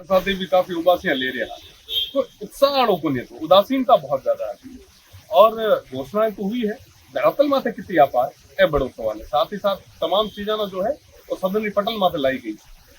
સાથે भी काफी उदासियां ले रहा है, तो उत्साह को नहीं तो उदासीनता बहुत ज्यादा है और घोषणाएं तो हुई है, धरातल माथे कितनी आ पाए ए बड़ो सवाल है। साथ ही साथ तमाम चीजें ना जो है वो सदन पटल माथे लाई गई।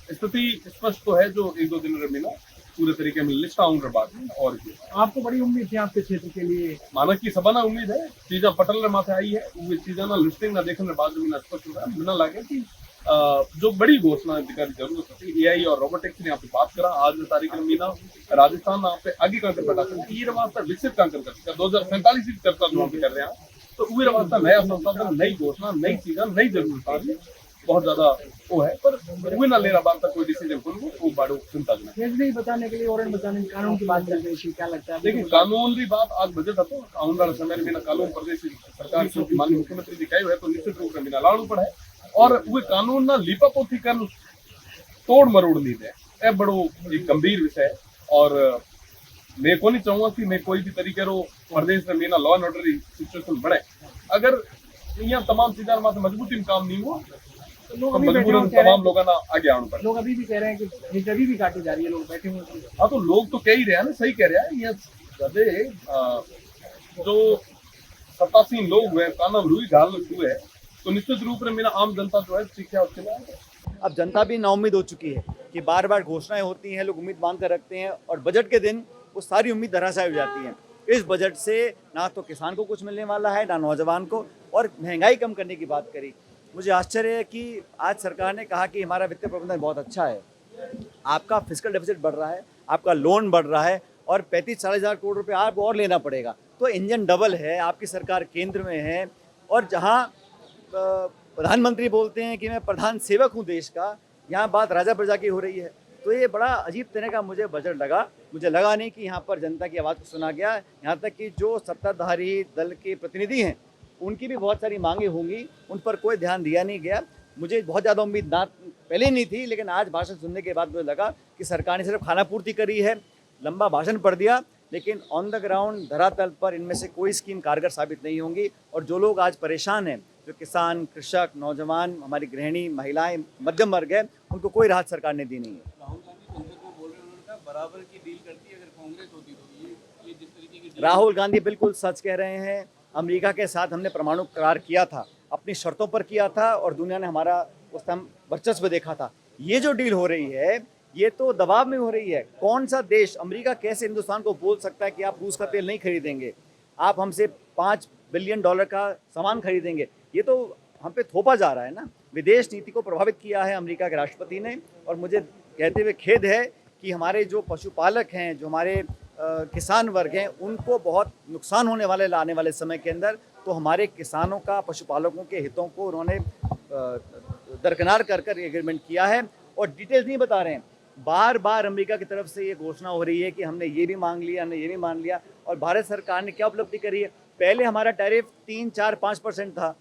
स्थिति स्पष्ट तो है जो एक दो दिन रमीना पूरे तरीके में लिस्ट आऊंगे बाद में। और आपको बड़ी उम्मीद थी आपके क्षेत्र के लिए? मानक की सभा ना उम्मीद है चीजा पटल रे माथे आई है, वो चीजा ना लिस्टिंग ना देखने बाद में स्पष्ट हो रहा है। बिना लगे कि जो बड़ी घोषणा अधिकारी जरूरत होती एआई और रोबोटिक्स ने यहाँ पे बात करा आज तारीख में मीना राजस्थान यहाँ पे आगे कांकर बैठा ये वास्ता विकसित कांकर कर 2047 की चर्चा जो हम कर रहे हैं, तो वो वास्ता नया संसाधन नई घोषणा नई चीजा नई जरूरत बहुत ज्यादा वो है, पर वो ना ले रहा बात तक कोई डिसीजन करूँ वो बड़ो चिंताजनक है। नहीं बचाने के लिए और बचाने के कानून की बात कर रही थी, क्या लगता है? देखिए कानून की बात आज बजट હતો आने वाले समय में कानून प्रदेश सरकार की माननीय मुख्यमंत्री जी कहे है तो निश्चित रूप से बिना लाड़ू पड़ा है और वो कानून ना लीपा पोथी कर तोड़ मरोड़ नहीं दे ए बड़ो एक गंभीर विषय है। और मैं को नहीं चाहूंगा कि मैं कोई भी तरीके रो प्रदेश में मेरा लॉ एंड ऑर्डर सिचुएशन बढ़े। अगर यहाँ तमाम चीजें मजबूती में काम नहीं हुआ तो लोग तो अभी मजबूरन तमाम लोगों ना आगे आना पड़े। लोग अभी भी कह रहे हैं कि जगह भी काटी जा रही है, लोग बैठे हुए हैं। हाँ तो लोग तो कह ही रहे हैं ना, सही कह रहे हैं। ये जो सत्तासीन लोग हुए कानून रूई घाल हुए तो निश्चित रूप में मेरा आम जनता जो है सीखा उसके लिए। अब जनता भी नाउम्मीद हो चुकी है कि बार बार घोषणाएं होती हैं, लोग उम्मीद बांध कर रखते हैं और बजट के दिन वो सारी उम्मीद धराशायी हो जाती है। इस बजट से ना तो किसान को कुछ मिलने वाला है ना नौजवान को, और महंगाई कम करने की बात करी। मुझे आश्चर्य है कि आज सरकार ने कहा कि हमारा वित्तीय प्रबंधन बहुत अच्छा है, आपका फिस्कल डेफिसिट बढ़ रहा है, आपका लोन बढ़ रहा है और 35-40 हज़ार करोड़ रुपये आपको और लेना पड़ेगा। तो इंजन डबल है, आपकी सरकार केंद्र में है और जहाँ प्रधानमंत्री बोलते हैं कि मैं प्रधान सेवक हूँ देश का, यहाँ बात राजा प्रजा की हो रही है। तो ये बड़ा अजीब तरह का मुझे बजट लगा। मुझे लगा नहीं कि यहाँ पर जनता की आवाज़ को सुना गया। यहाँ तक कि जो सत्ताधारी दल के प्रतिनिधि हैं उनकी भी बहुत सारी मांगे होंगी, उन पर कोई ध्यान दिया नहीं गया। मुझे बहुत ज़्यादा उम्मीद ना पहले नहीं थी, लेकिन आज भाषण सुनने के बाद मुझे लगा कि सरकार ने सिर्फ खानापूर्ति करी है, लंबा भाषण पढ़ दिया, लेकिन ऑन द ग्राउंड धरातल पर इनमें से कोई स्कीम कारगर साबित नहीं होंगी। और जो लोग आज परेशान हैं, जो किसान, कृषक, नौजवान, हमारी गृहिणी, महिलाएं, मध्यम वर्ग है, उनको कोई राहत सरकार ने दी नहीं है। राहुल गांधी संसद को बोल रहे हैं, उन्होंने कहा बराबर की डील करती अगर कांग्रेस होती तो ये जिस तरीके की राहुल गांधी बिल्कुल सच कह रहे हैं। अमेरिका के साथ हमने परमाणु करार किया था, अपनी शर्तों पर किया था और दुनिया ने हमारा उस टाइम वर्चस्व देखा था। ये जो डील हो रही है ये तो दबाव में हो रही है। कौन सा देश, अमेरिका कैसे हिंदुस्तान को बोल सकता है कि आप रूस का तेल नहीं खरीदेंगे, आप हमसे $5 बिलियन का सामान खरीदेंगे? ये तो हम पे थोपा जा रहा है ना। विदेश नीति को प्रभावित किया है अमेरिका के राष्ट्रपति ने, और मुझे कहते हुए खेद है कि हमारे जो पशुपालक हैं, जो हमारे किसान वर्ग हैं, उनको बहुत नुकसान होने वाले आने वाले समय के अंदर। तो हमारे किसानों का, पशुपालकों के हितों को उन्होंने दरकिनार कर कर एग्रीमेंट किया है और डिटेल्स नहीं बता रहे हैं। बार बार अमेरिका की तरफ से ये घोषणा हो रही है कि हमने ये भी मांग लिया, हमने ये भी मान लिया। और भारत सरकार ने क्या उपलब्धि करी है? पहले हमारा टैरिफ 3-4-5% था,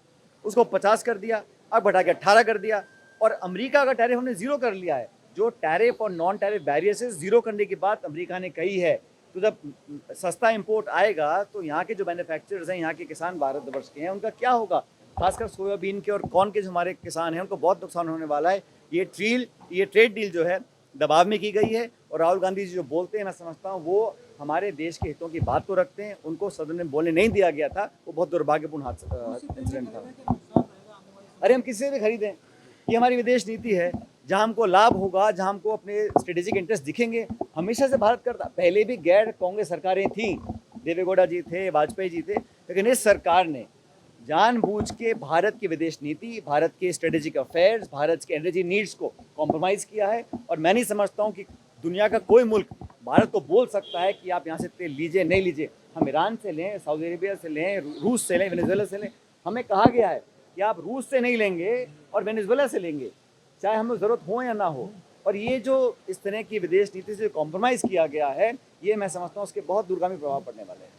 उसको 50 कर दिया, अब घटा के 18 कर दिया। और अमेरिका का टैरिफ हमने ज़ीरो कर लिया है। जो टैरिफ और नॉन टैरिफ बैरियर्स ज़ीरो करने की बात अमेरिका ने कही है। तो जब सस्ता इंपोर्ट आएगा तो यहाँ के जो मैन्युफैक्चरर्स हैं, यहाँ के किसान भारतवर्ष के हैं, उनका क्या होगा? खासकर सोयाबीन के और कॉर्न के जो हमारे किसान हैं, उनको बहुत नुकसान होने वाला है। ये ट्रेड डील जो है दबाव में की गई है। और राहुल गांधी जी जो बोलते हैं, मैं समझता हूँ वो हमारे देश के हितों की बात तो रखते हैं, उनको सदन में बोलने नहीं दिया गया था, वो बहुत दुर्भाग्यपूर्ण इंसिडेंट था। अरे हम किसी से भी खरीदें, ये हमारी विदेश नीति है। जहाँ हमको लाभ होगा, जहाँ हमको अपने स्ट्रेटेजिक इंटरेस्ट दिखेंगे, हमेशा से भारत करता। पहले भी गैर कांग्रेस सरकारें थीं, देवेगौड़ा जी थे, वाजपेयी जी थे, लेकिन इस सरकार ने जानबूझ के भारत की विदेश नीति, भारत के स्ट्रेटेजिक अफेयर्स, भारत के एनर्जी नीड्स को कॉम्प्रोमाइज़ किया है। और मैं नहीं समझता हूँ कि दुनिया का कोई मुल्क भारत को बोल सकता है कि आप यहाँ से तेल लीजिए, नहीं लीजिए। हम ईरान से लें, सऊदी अरेबिया से लें, रूस से लें, वेनेजुएला से लें, हमें कहा गया है कि आप रूस से नहीं लेंगे और वेनेजुएला से लेंगे, चाहे हमें ज़रूरत हो या ना हो। और ये जो इस तरह की विदेश नीति से कॉम्प्रोमाइज़ किया गया है, ये मैं समझता हूँ उसके बहुत दूरगामी प्रभाव पड़ने वाले हैं।